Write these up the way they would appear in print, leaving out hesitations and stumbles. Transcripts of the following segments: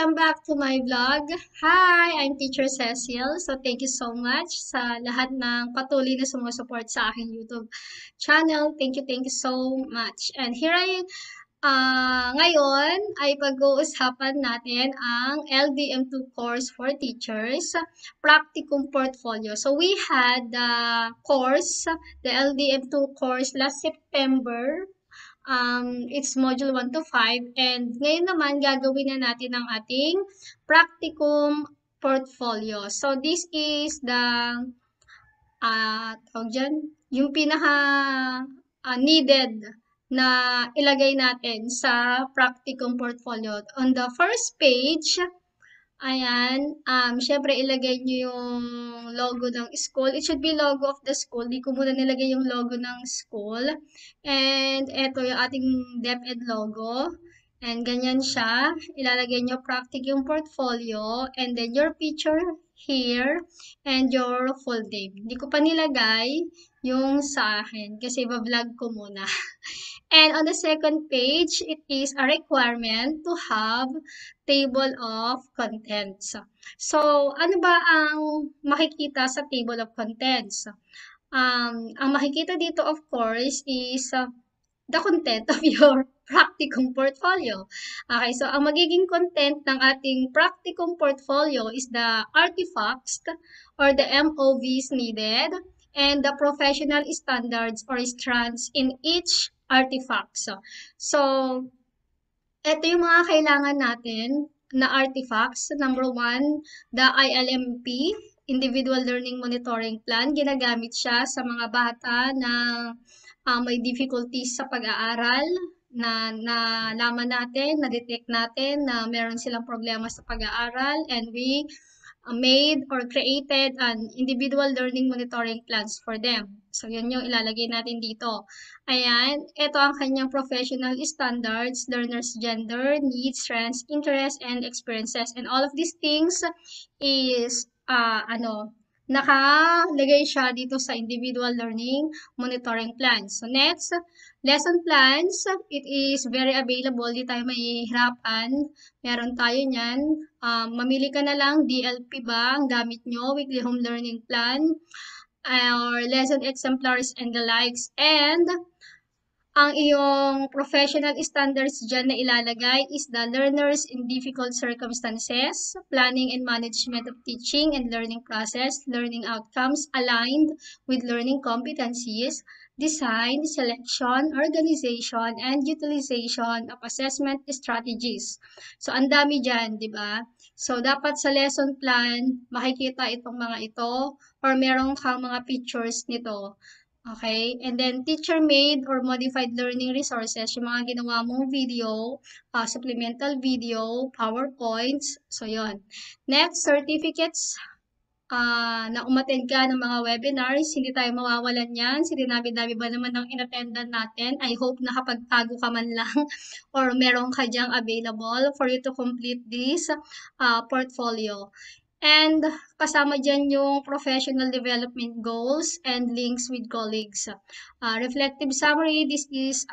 Welcome back to my vlog. Hi, I'm Teacher Cecil. So thank you so much sa lahat ng patuloy na sumusupport sa aking YouTube channel. Thank you so much. And here ngayon ay pag-uusapan natin ang LDM2 course for teachers, Practicum Portfolio. So we had the course, the LDM2 course last September. It's module 1 to 5 and ngayon naman gagawin na natin ang ating practicum portfolio. So this is the tawag dyan, yung pinaka needed na ilagay natin sa practicum portfolio. On the first page, ayan, syempre ilagay nyo yung logo ng school. It should be logo of the school. Di ko muna nilagay yung logo ng school. And eto yung ating DepEd logo. And ganyan siya. Ilalagay nyo practicum portfolio. And then your picture here. And your full name. Di ko pa nilagay yung sa akin. Kasi ba-vlog ko muna. And on the second page, it is a requirement to have table of contents. So, ano ba ang makikita sa table of contents? Ang makikita dito, of course, is the content of your practicum portfolio. Okay, so ang magiging content ng ating practicum portfolio is the artifacts or the MOVs needed and the professional standards or strands in each artifact. So ito yung mga kailangan natin na artifacts. Number 1, the ILMP, Individual Learning Monitoring Plan. Ginagamit siya sa mga bata na may difficulties sa pag-aaral, na nalaman natin, na-detect natin na meron silang problema sa pag-aaral, and we made or created an individual learning monitoring plans for them. So, yun yung ilalagay natin dito. Ayan, ito ang kanyang professional standards, learner's gender, needs, strengths, interests, and experiences. And all of these things is, nakalagay siya dito sa individual learning monitoring plans. So, next, lesson plans. It is very available. Di tayo mahihirapan. Meron tayo niyan. Mamili ka na lang, DLP ba ang gamit nyo, weekly home learning plan, or lesson exemplars and the likes. And ang iyong professional standards dyan na ilalagay is the learners in difficult circumstances, planning and management of teaching and learning process, learning outcomes aligned with learning competencies, design, selection, organization, and utilization of assessment strategies. So, ang dami dyan, di ba? So, dapat sa lesson plan, makikita itong mga ito or merong kang mga pictures nito. Okay? And then, teacher-made or modified learning resources, yung mga ginawa mong video, supplemental video, PowerPoints. So, yon. Next, certificates na umattend ka ng mga webinars. Hindi tayo mawawalan yan. Sininabi-dabi ba naman ng inattendan natin? I hope nakapagtago ka man lang or meron ka dyang available for you to complete this portfolio. And kasama dyan yung professional development goals and links with colleagues. Reflective summary, this is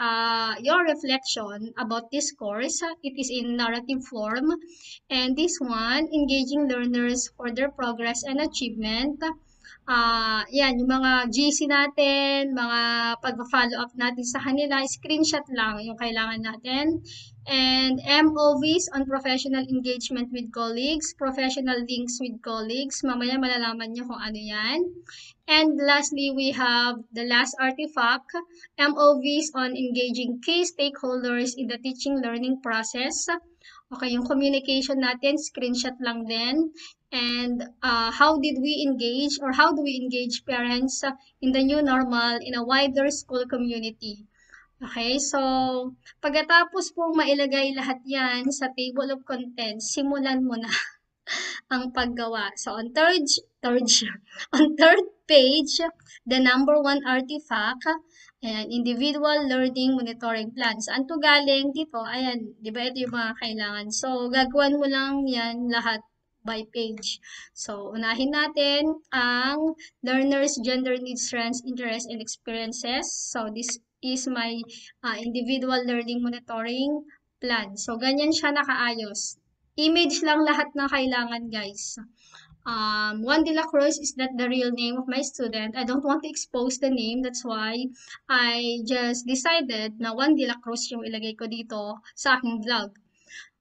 your reflection about this course. It is in narrative form. And this one, engaging learners for their progress and achievement. Yan, yung mga GC natin, mga pag-follow up natin sa kanila, screenshot lang yung kailangan natin. And MOVs on professional engagement with colleagues, professional links with colleagues. Mamaya malalaman nyo kung ano yan. And lastly, we have the last artifact, MOVs on engaging key stakeholders in the teaching learning process. Okay, yung communication natin, screenshot lang din. And how did we engage or how do we engage parents in the new normal in a wider school community? Okay, so pagkatapos pong mailagay lahat yan sa table of contents, simulan mo na ang paggawa. So on third page, the number 1 artifact, ayan, individual learning monitoring plans. Saan to galing dito? Ayan, di ba ito yung mga kailangan. So gagawin mo lang yan lahat by page. So, unahin natin ang learners, gender, needs, strengths, interests, and experiences. So, this is my individual learning monitoring plan. So, ganyan siya nakaayos. Image lang lahat ng kailangan, guys. Juan de la Cruz is not the real name of my student. I don't want to expose the name. That's why I just decided na Juan de la Cruz yung ilagay ko dito sa aking vlog.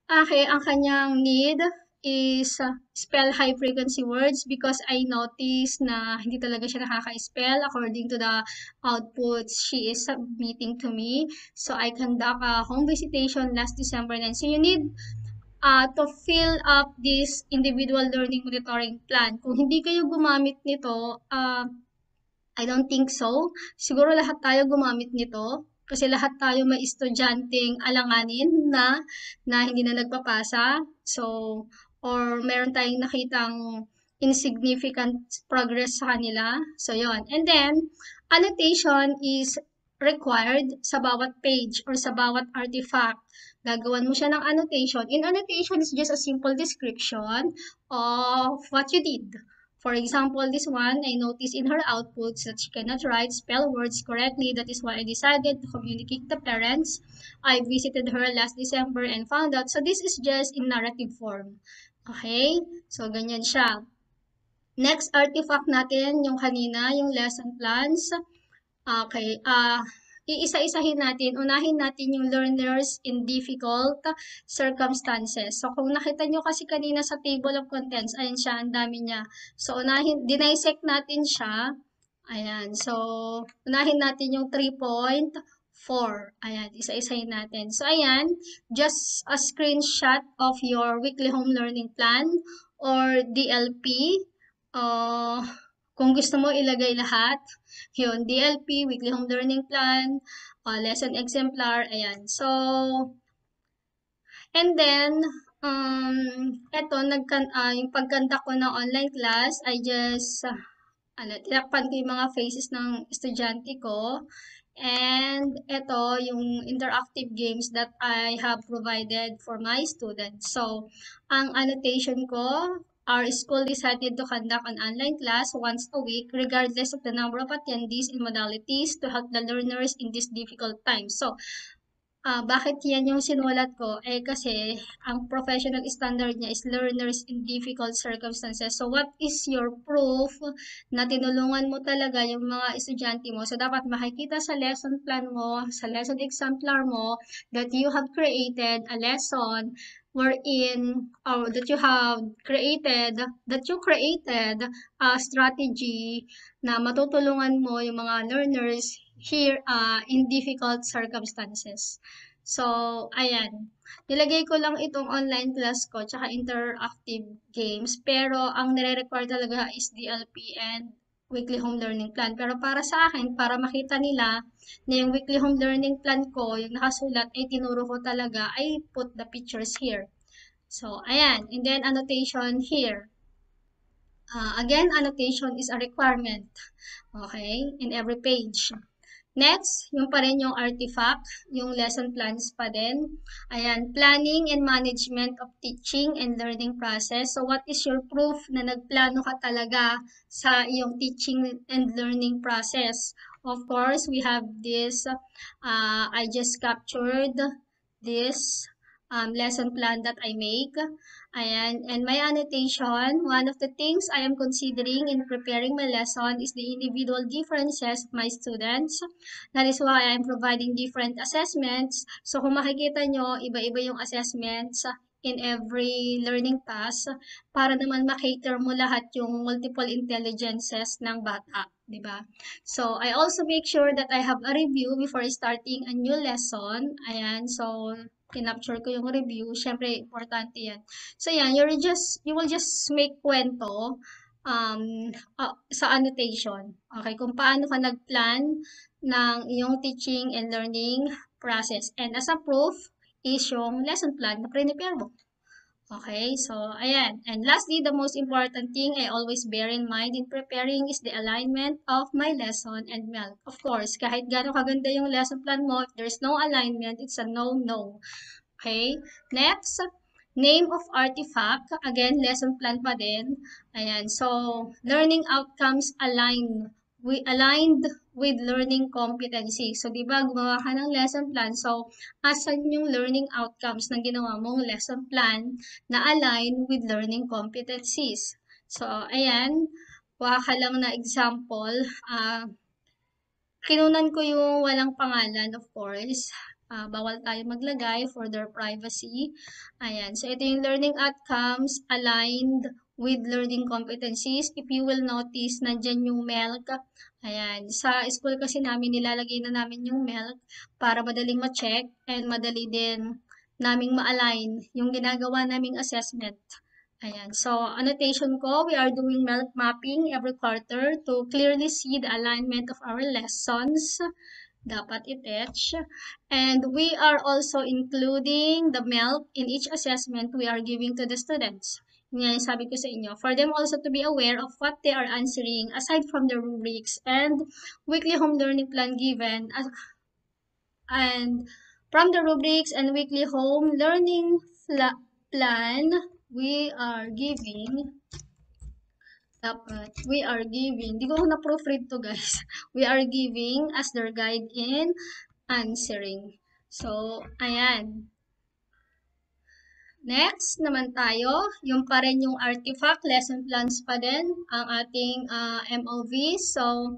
Okay, ang kanyang need is spell high frequency words because I noticed na hindi talaga siya nakaka-spell according to the outputs she is submitting to me. So I conduct a home visitation last December 9. So you need to fill up this individual learning monitoring plan. Kung hindi kayo gumamit nito, I don't think so. Siguro lahat tayo gumamit nito. Kasi lahat tayo may estudyanteng alanganin na hindi na nagpapasa. So, or meron tayong nakitang insignificant progress sa kanila. So, yon. And then, annotation is required sa bawat page or sa bawat artifact. Gagawan mo siya ng annotation. In annotation is just a simple description of what you did. For example, this one, I noticed in her outputs that she cannot write, spell words correctly. That is why I decided to communicate to parents. I visited her last December and found out. So this is just in narrative form. Okay? So ganyan siya. Next artifact natin, yung kanina, yung lesson plans. Okay. Iisa-isahin natin. Unahin natin yung learners in difficult circumstances. So, kung nakita nyo kasi kanina sa table of contents, ayan siya, ang dami niya. So, dinisect natin siya. Ayan. So, unahin natin yung 3.4. Ayan, isa-isahin natin. So, ayan, just a screenshot of your weekly home learning plan or DLP. Kung gusto mo ilagay lahat, yun, DLP, Weekly Home Learning Plan, Lesson Exemplar, ayan. So, and then, eto, yung pagkanta ko ng online class, I just, tinakpan ko yung mga faces ng estudyante ko. And ito, yung interactive games that I have provided for my students. So, ang annotation ko, our school decided to conduct an online class once a week regardless of the number of attendees and modalities to help the learners in this difficult time. So, bakit yan yung sinulat ko? Kasi ang professional standard niya is learners in difficult circumstances. So, what is your proof na tinulungan mo talaga yung mga estudyante mo? So, dapat makikita sa lesson plan mo, sa lesson exemplar mo, that you have created a lesson wherein, or that you created a strategy na matutulungan mo yung mga learners here in difficult circumstances. So, ayan. Nilagay ko lang itong online class ko tsaka interactive games pero ang nire-require talaga is DLP and weekly home learning plan. Pero para sa akin, para makita nila na yung weekly home learning plan ko, yung nakasulat ay tinuro ko talaga, I put the pictures here. So, ayan. And then, annotation here. Again, annotation is a requirement. Okay? In every page. Next, yung pa rin yung artifact, yung lesson plans pa din. Ayan, planning and management of teaching and learning process. So, what is your proof na nagplano ka talaga sa iyong teaching and learning process? Of course, we have this, I just captured this lesson plan that I make. Ayan, and my annotation, one of the things I am considering in preparing my lesson is the individual differences of my students. That is why I am providing different assessments. So kung makikita nyo, iba-iba yung assessments in every learning task para naman makater mo lahat yung multiple intelligences ng bata, di ba? So I also make sure that I have a review before starting a new lesson. Ayan, so kinapture ko yung review. Siyempre, importante yan. So, yan, you will just make kwento sa annotation. Okay, kung paano ka nagplan ng iyong teaching and learning process. And as a proof is yung lesson plan na prepare mo. Okay, so ayan. And lastly, the most important thing I always bear in mind in preparing is the alignment of my lesson and milk. Of course, kahit gaano kaganda yung lesson plan mo, if there's no alignment, it's a no-no. Okay, next, name of artifact. Again, lesson plan pa din. Ayan, so learning outcomes align aligned with learning competency. So, di ba, gumawa ka ng lesson plan. So, asan yung learning outcomes na ginawa mong lesson plan na align with learning competencies? So, ayan, kuha ka lang na example. Kinunan ko yung walang pangalan, of course. Bawal tayo maglagay for their privacy. Ayan. So, ito yung learning outcomes aligned with learning competencies. If you will notice, nandyan yung milk. Ayan. Sa school kasi namin, nilalagay na namin yung milk para madaling ma-check and madali din naming ma-align yung ginagawa naming assessment. Ayan. So, annotation ko, we are doing milk mapping every quarter to clearly see the alignment of our lessons. Dapat i-etch. And we are also including the milk in each assessment we are giving to the students. Yan yung sabi ko sa inyo. For them also to be aware of what they are answering aside from the rubrics and weekly home learning plan given. And from the rubrics and weekly home learning plan, we are giving, di ko na-proofread to guys, we are giving as their guide in answering. So, ayan. Next naman tayo, yung pa rin yung artifact, lesson plans pa din, ang ating MOV. So,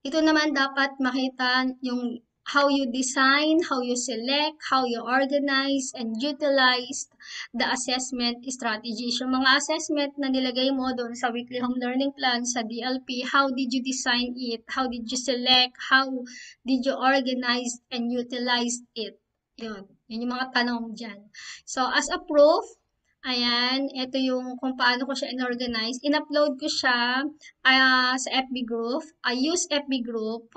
ito naman dapat makita yung how you design, how you select, how you organize, and utilize the assessment strategies. Yung mga assessment na nilagay mo doon sa weekly home learning plan, sa DLP, how did you design it? How did you select? How did you organize and utilize it? Yun yung mga tanong dyan. So, as a proof, ayan, ito yung kung paano ko siya in-organize. In-upload ko siya sa FB group. I use FB group.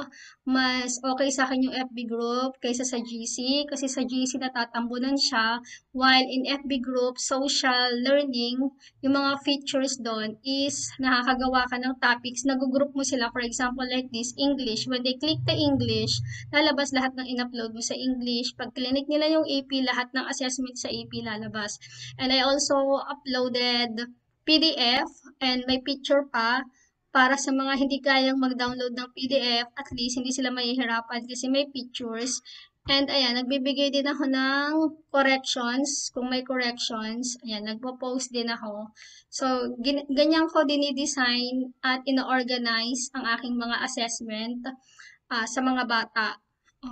Mas okay sa akin yung FB group kaysa sa GC. Kasi sa GC natatambunan siya. While in FB group, social learning, yung mga features doon is nakakagawa ka ng topics. Nag-group mo sila. For example, like this, English. When they click the English, lalabas lahat ng in-upload mo sa English. Pag clinic nila yung AP, lahat ng assessment sa AP lalabas. And I also uploaded PDF and may picture pa para sa mga hindi kayang mag-download ng PDF, at least hindi sila mahihirapan kasi may pictures. And ayan, nagbibigay din ako ng corrections, kung may corrections. Ayan, nagpo-post din ako. So, ganyan ko dinidesign at ino-organize ang aking mga assessment sa mga bata.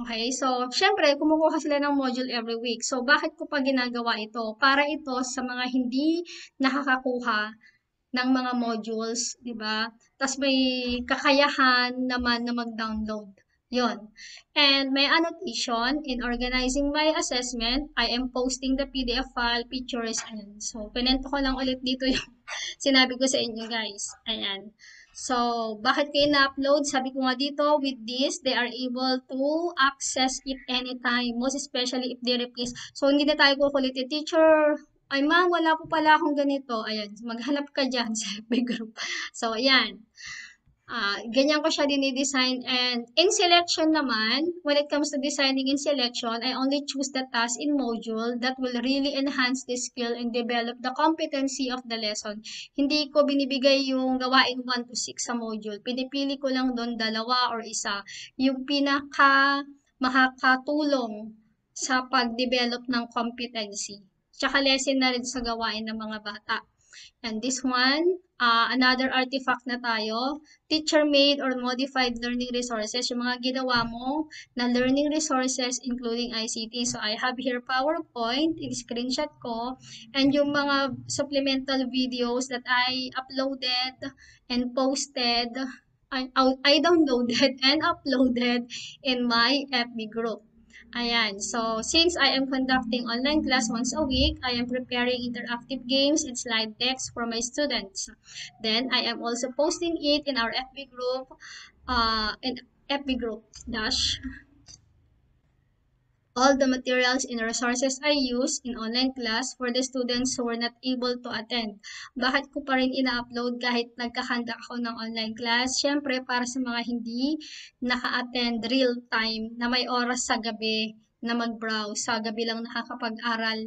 Okay, so, syempre, kumukuha sila ng module every week. So, bakit ko pa ginagawa ito? Para ito sa mga hindi nakakakuha ng mga modules, di ba? Tapos may kakayahan naman na mag-download. Yon. And may annotation in organizing my assessment, I am posting the PDF file, pictures, and so, pinento ko lang ulit dito yung sinabi ko sa inyo, guys. Ayan. So, bakit kayo na-upload? Sabi ko nga dito, with this, they are able to access it anytime, most especially if they replace. So, hindi na tayo kukulitin, teacher, ay ma'am, wala po pala akong ganito. Ayan, maghanap ka dyan sa FB group. So, ayan. Ganyan ko siya dinidesign. And in selection naman, when it comes to designing in selection, I only choose the task in module that will really enhance the skill and develop the competency of the lesson. Hindi ko binibigay yung gawain 1 to 6 sa module. Pinipili ko lang doon 2 or 1. Yung pinaka makakatulong sa pag-develop ng competency. Tsaka lesson na rin sa gawain ng mga bata. And this one, another artifact na tayo, teacher-made or modified learning resources, yung mga ginawa mo na learning resources including ICT. So, I have here PowerPoint, in-screenshot ko, and yung mga supplemental videos that I uploaded and posted, I downloaded and uploaded in my FB group. Ayan, so since I am conducting online class once a week, I am preparing interactive games and slide decks for my students. Then, I am also posting it in our FB group, dash all the materials and resources I use in online class for the students who were not able to attend. Bakit ko pa rin ina-upload kahit nagkahanda ako ng online class? Siyempre, para sa mga hindi naka-attend real time na may oras sa gabi na mag-browse. Sa gabi lang nakakapag-aral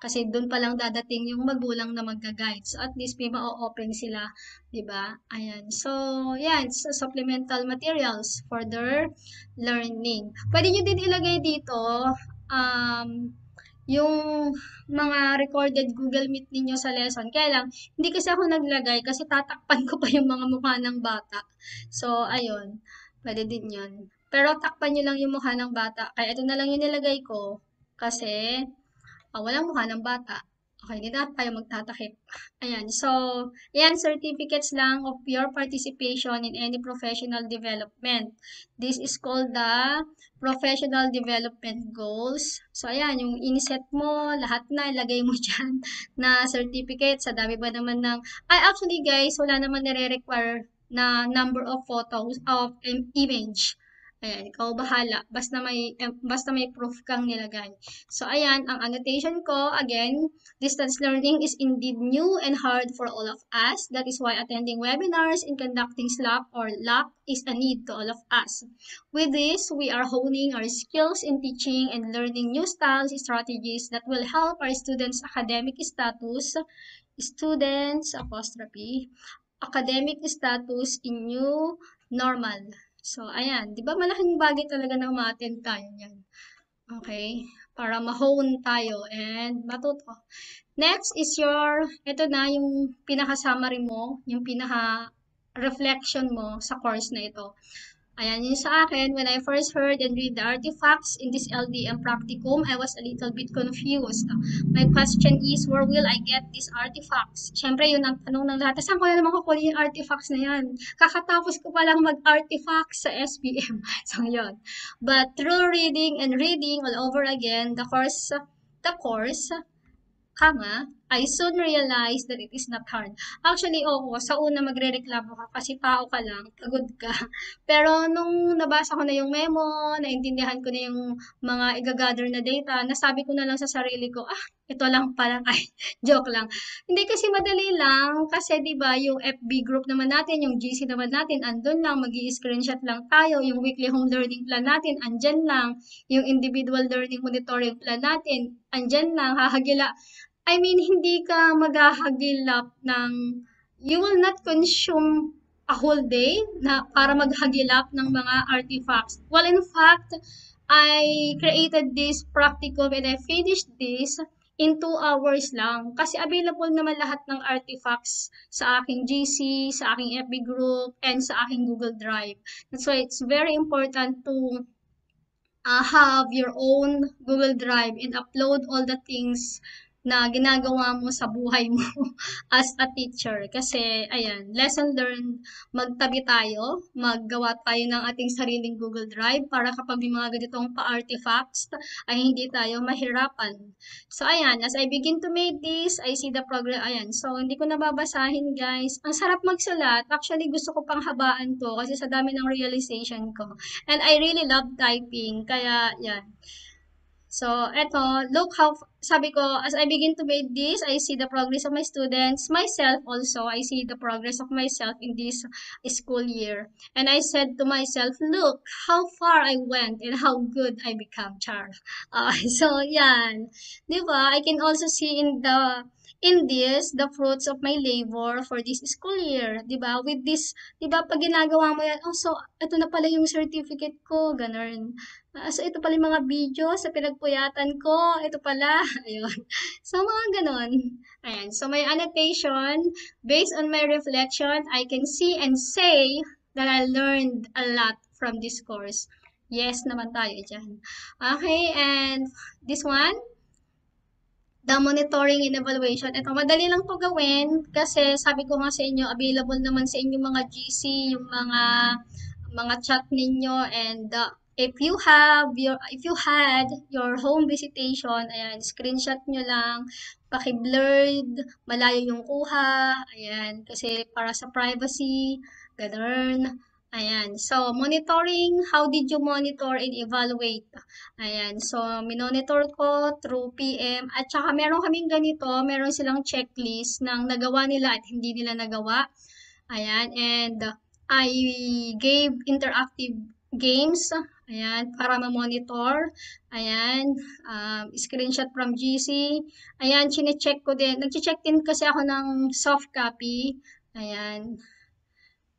Kasi doon pa lang dadating yung magulang na magga-guide. So, at least may ma-open sila, di ba? Ayan. So, yan. So, supplemental materials for their learning. Pwede nyo din ilagay dito, yung mga recorded Google Meet ninyo sa lesson. Kaya lang, hindi kasi ako naglagay kasi tatakpan ko pa yung mga mukha ng bata. So, ayun. Pwede din yun. Pero takpan nyo lang yung mukha ng bata. Kaya ito na lang yung nilagay ko. Kasi, walang mukha ng bata. Okay, hindi na tayo magtatakip. Ayan, so, ayan, certificates lang of your participation in any professional development. This is called the professional development goals. So, ayan, yung iniset mo, lahat na, ilagay mo dyan na certificate. Sa dami ba naman ng, actually guys, wala naman nire-require na number of photos of image. Ayan, ikaw bahala. Basta may proof kang nilagay. So, ayan, ang annotation ko, again, distance learning is indeed new and hard for all of us. That is why attending webinars and conducting SLAP or LAP is a need to all of us. With this, we are honing our skills in teaching and learning new styles, strategies that will help our students' academic status in new normal. So, ayan. Di ba malaking bagay talaga na ma-attend tayo niyan. Okay? Para ma-hone tayo and matuto. Next is ito na yung pinaka-summary mo, yung pinaka-reflection mo sa course na ito. Ayan, yun sa akin, when I first heard and read the artifacts in this LDM practicum, I was a little bit confused. My question is, where will I get these artifacts? Siyempre, yun ang tanong ng lahat. Saan ko na naman kukunin yung artifacts na yan? Kakatapos ko palang mag-artifacts sa SBM. So, yun. But through reading and reading all over again, the course, I soon realized that it is not hard. Actually, oo, sa una magrereklamo ka kasi tao ka lang, pagod ka. Pero nung nabasa ko na yung memo, naintindihan ko na yung mga i-gather na data, nasabi ko na lang sa sarili ko, ito lang pala, joke lang. Hindi kasi madali lang, kasi 'di ba yung FB group naman natin, yung GC naman natin, andun lang, magi-screenshot lang tayo, yung weekly home learning plan natin, andyan lang, yung individual learning monitoring plan natin, andyan lang, hindi ka maghahagilap you will not consume a whole day na para maghagilap ng mga artifacts. Well, in fact, I created this practicum and I finished this in 2 hours lang. Kasi available naman lahat ng artifacts sa aking GC, sa aking FB group, and sa aking Google Drive. That's why it's very important to have your own Google Drive and upload all the things na ginagawa mo sa buhay mo as a teacher. Kasi, ayan, lesson learned, magtabi tayo, maggawa tayo ng ating sariling Google Drive para kapag may mga ganitong pa-artifacts ay hindi tayo mahirapan. So, ayan, as I begin to make this, I see the progress. Ayan, so hindi ko nababasahin, guys. Ang sarap magsulat. Actually, gusto ko pang habaan to kasi sa dami ng realization ko. And I really love typing. Kaya, yan. So, sabi ko, as I begin to make this, I see the progress of my students, myself also, I see the progress of myself in this school year. And I said to myself, look how far I went and how good I become, Char. So, yan. Diba? I can also see in this, the fruits of my labor for this school year. Diba? With this, diba, pag ginagawa mo yan, so, ito na pala yung certificate ko, ganun. So, ito pala yung mga video sa pinagpuyatan ko. Ito pala. Ayun. So, mga ganon. Ayan. So, my annotation, based on my reflection, I can see and say that I learned a lot from this course. Yes naman tayo dyan. Okay, and this one, the monitoring and evaluation. Ito, madali lang to gawin kasi sabi ko nga sa inyo, available naman sa inyo mga GC, yung mga chat ninyo, and if you had your home visitation, ayan, screenshot nyo lang, paki-blurred, malayo yung kuha, ayan, kasi para sa privacy, ganun. Ayan, so monitoring, how did you monitor and evaluate? Ayan, so minonitor ko through PM at saka meron kaming ganito, meron silang checklist ng nagawa nila at hindi nila nagawa. Ayan, and I gave interactive games, ayan, para ma-monitor, ayan, screenshot from GC, ayan, chine-check ko din, nag-check din kasi ako ng soft copy, ayan,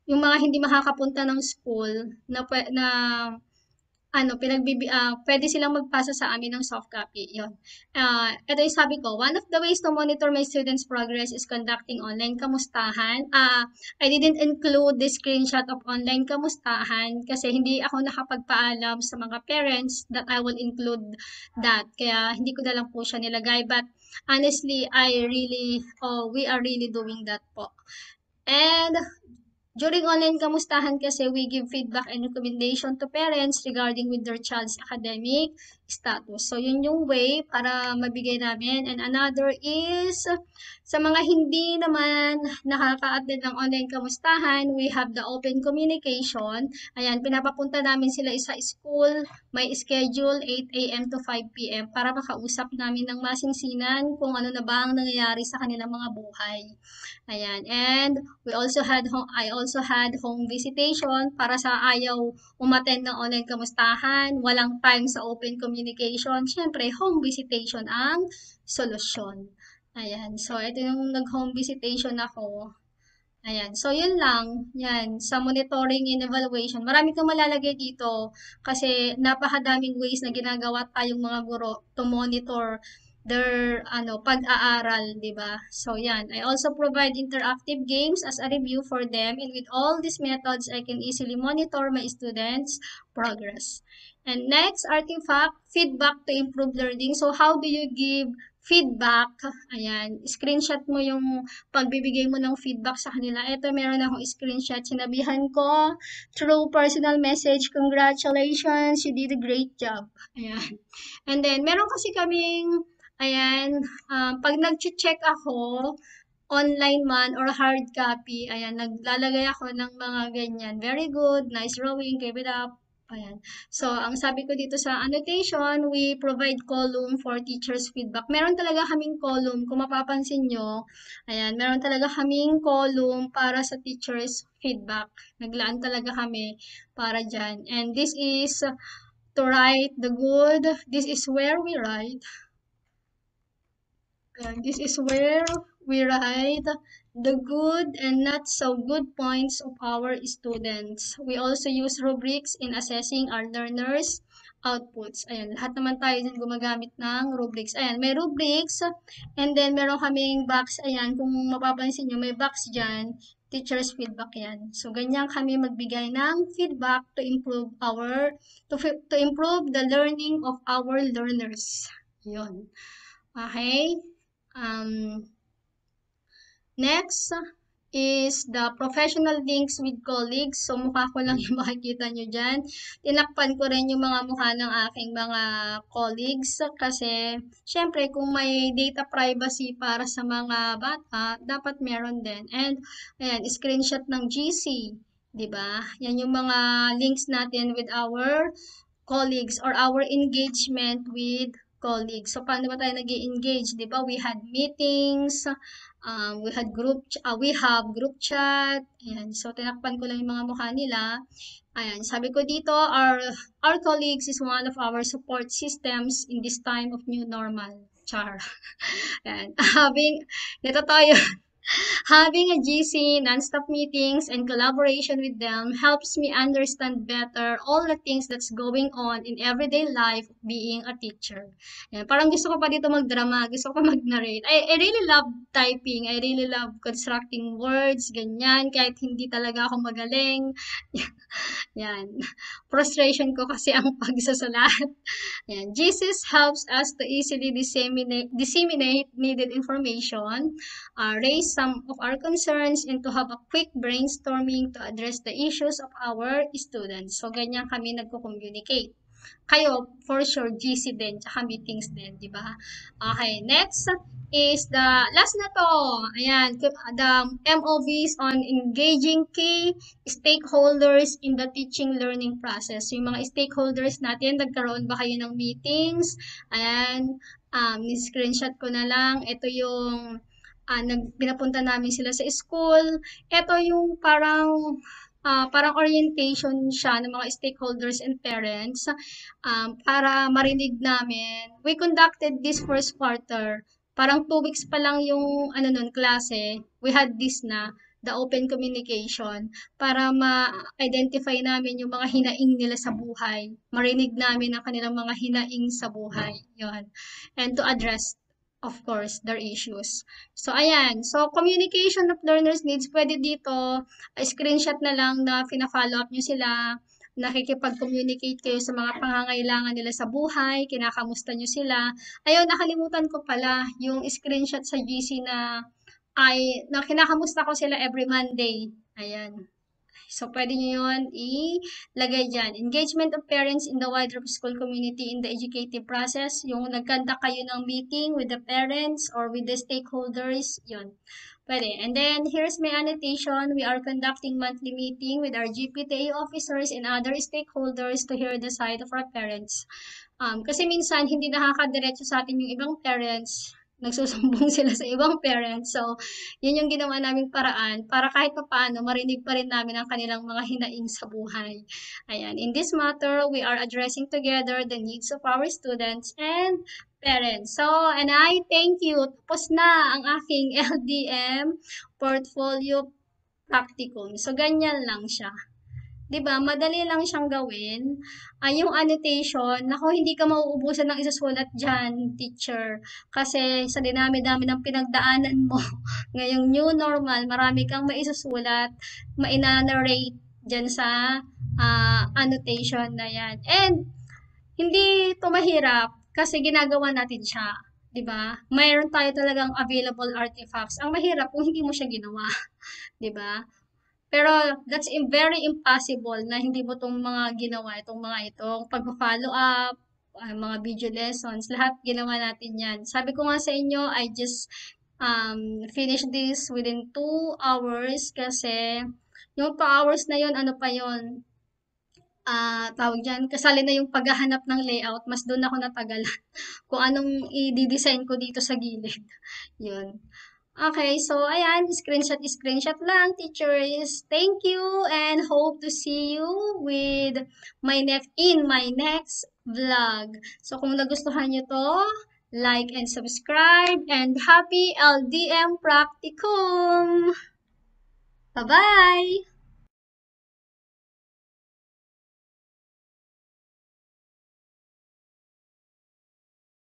yung mga hindi makakapunta ng school na, na ano, pwede silang magpasa sa amin ng soft copy. Yun. Ito yung sabi ko, one of the ways to monitor my students' progress is conducting online kamustahan. I didn't include the screenshot of online kamustahan kasi hindi ako nakapagpaalam sa mga parents that I will include that. Kaya hindi ko na lang po siya nilagay. But honestly, we are really doing that po. And during online kamustahan kasi, we give feedback and recommendation to parents regarding with their child's academic status. So, yun yung way para mabigay namin. And another is, sa mga hindi naman nakaka-attend ng online kamustahan, we have the open communication. Ayan, pinapapunta namin sila sa school, may schedule 8 a.m. to 5 p.m. para makausap namin ng masinsinan kung ano na ba ang nangyayari sa kanilang mga buhay. Ayan, and I also had home visitation para sa ayaw umattend ng online kamustahan, walang time sa open communication. Siyempre, home visitation ang solusyon. Ayan, so ito yung nag-home visitation ako. Ayan, so yun lang. Yan, sa monitoring and evaluation. Marami kang malalagay dito kasi napakadaming ways na ginagawa tayong mga guro to monitor their pag-aaral, 'di ba? So yan, I also provide interactive games as a review for them, and with all these methods I can easily monitor my students' progress. And next, artifact, feedback to improve learning. So how do you give feedback? Ayan, screenshot mo yung pagbibigay mo ng feedback sa kanila. Ito, meron akong screenshot. Sinabihan ko through personal message, congratulations, you did a great job. Ayan. And then, meron kasi kaming ayan, pag nag-check ako, online man or hard copy, ayan, naglalagay ako ng mga ganyan. Very good, nice drawing, keep it up. Ayan. So, ang sabi ko dito sa annotation, we provide column for teachers' feedback. Meron talaga kaming column, kung mapapansin nyo, ayan, meron talaga kaming column para sa teachers' feedback. Naglaan talaga kami para dyan. And this is to write the good. This is where we write. This is where we write the good and not so good points of our students. We also use rubrics in assessing our learners' outputs. Ayan, lahat naman tayo din gumagamit ng rubrics. Ayan, may rubrics and then meron kaming box. Ayan, kung mapapansin nyo, may box dyan. Teacher's feedback yan. So, ganyan kami magbigay ng feedback to improve to improve the learning of our learners. Yun. Okay. Next is the professional links with colleagues. So, mukha ko lang yung makikita nyo dyan. Tinakpan ko rin yung mga mukha ng aking mga colleagues kasi, syempre, kung may data privacy para sa mga bata, dapat meron din. And, ayan, screenshot ng GC. Diba? Yan yung mga links natin with our colleagues or our engagement with colleagues. So, paano ba tayo nag-engage? Di ba? We had meetings, we have group chat. Ayan. So, tinakpan ko lang yung mga mukha nila. Ayan. Sabi ko dito, our colleagues is one of our support systems in this time of new normal. Char. Ayan. Ito tayo. Having a GC, non-stop meetings, and collaboration with them helps me understand better all the things that's going on in everyday life of being a teacher. Yan, parang gusto ko pa dito magdrama, gusto ko pa mag-narrate. I really love typing, I really love constructing words, ganyan, kahit hindi talaga ako magaling. Yan. Frustration ko kasi ang pagsasalat. Yan. GCs helps us to easily disseminate needed information, raise some of our concerns, and to have a quick brainstorming to address the issues of our students. So, ganyan kami nagko-communicate. Kayo, for sure, GC din, tsaka meetings din, di ba? Okay, next is the last na to. Ayan, the MOVs on engaging key stakeholders in the teaching learning process. Yung mga stakeholders natin, nagkaroon ba kayo ng meetings? Ayan, ni-screenshot ko na lang. Ito yung pinapunta namin sila sa school. Ito yung parang parang orientation siya ng mga stakeholders and parents para marinig namin. We conducted this first quarter. Parang 2 weeks pa lang yung ano nun, klase. We had this na, the open communication, para ma-identify namin yung mga hinaing nila sa buhay. Marinig namin ang kanilang mga hinaing sa buhay. Yun. And to address, of course, their issues. So, ayan. So, communication of learners needs, pwede dito, screenshot na lang na fina-follow up nyo sila, nakikipag-communicate kayo sa mga pangangailangan nila sa buhay, kinakamusta nyo sila. Ayun, nakalimutan ko pala yung screenshot sa GC na kinakamusta ko sila every Monday. Ayan. So, pwede nyo yun ilagay dyan. Engagement of parents in the wider school community in the educative process. Yung nagkanta kayo ng meeting with the parents or with the stakeholders, yun. Pwede. And then, here's my annotation. We are conducting monthly meeting with our GPTA officers and other stakeholders to hear the side of our parents. Kasi minsan, hindi nakakadiretso sa atin yung ibang parents, nagsusumbong sila sa ibang parents. So, yun yung ginawa naming paraan para kahit papaano marinig pa rin namin ang kanilang mga hinaing sa buhay. Ayan. In this matter, we are addressing together the needs of our students and parents. So, and I thank you. Tapos na ang aking LDM portfolio practicum. So, ganyan lang siya. 'Di ba? Madali lang siyang gawin. Yung annotation, naku, hindi ka mauubusan ng isusulat diyan, teacher. Kasi sa dinami-dami ng pinagdaanan mo, ngayong new normal, marami kang maisusulat, maina-narrate diyan sa annotation na 'yan. And hindi 'to mahirap kasi ginagawa natin siya, 'di ba? Mayroon tayo talagang available artifacts. Ang mahirap kung hindi mo siya ginawa, 'di ba? Pero that's very impossible na hindi mo 'tong mga ginawa, itong pagfo-follow up, mga video lessons, lahat ginawa natin 'yan. Sabi ko nga sa inyo, I just finished this within 2 hours kasi yung 2 hours na yon ano pa yon, tawag diyan, kasali na yung paghahanap ng layout, mas doon ako natagalan kung anong i-design ko dito sa gilid. Yun. Okay, so ayan, screenshot lang, teachers. Thank you and hope to see you with in my next vlog. So kung nagustuhan nyo to, like and subscribe and happy LDM practicum! Bye-bye!